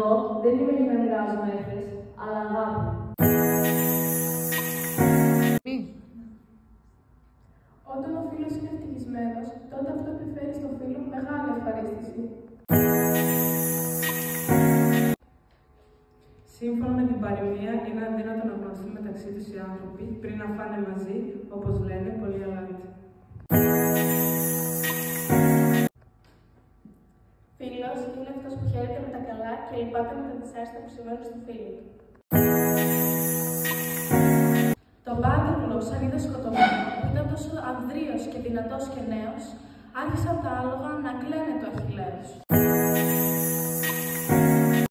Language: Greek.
εγώ δεν είμαι για να μοιράζομαι έχθες, αλλά αγάπη. Όταν ο φίλος είναι ευτυχισμένος, τότε αυτό επιφέρει στο φίλο μεγάλη ευχαρίστηση. Σύμφωνα με την παροιμία, είναι αδύνατο να γνωριστούν μεταξύ τους οι άνθρωποι πριν να φάνε μαζί, όπως λένε πολλοί αλάτι. Φίλος είναι αυτός που χαίρεται με τα καλά και λυπάται με τα δυσάρεστα που συμβαίνουν στο φίλο του. Το Πάντρογλο, σαν είδε σκοτωμένο, που ήταν τόσο ανδρείος και δυνατός και νέος, άρχισαν τα άλογα να κλαίνε το Αχιλλέος.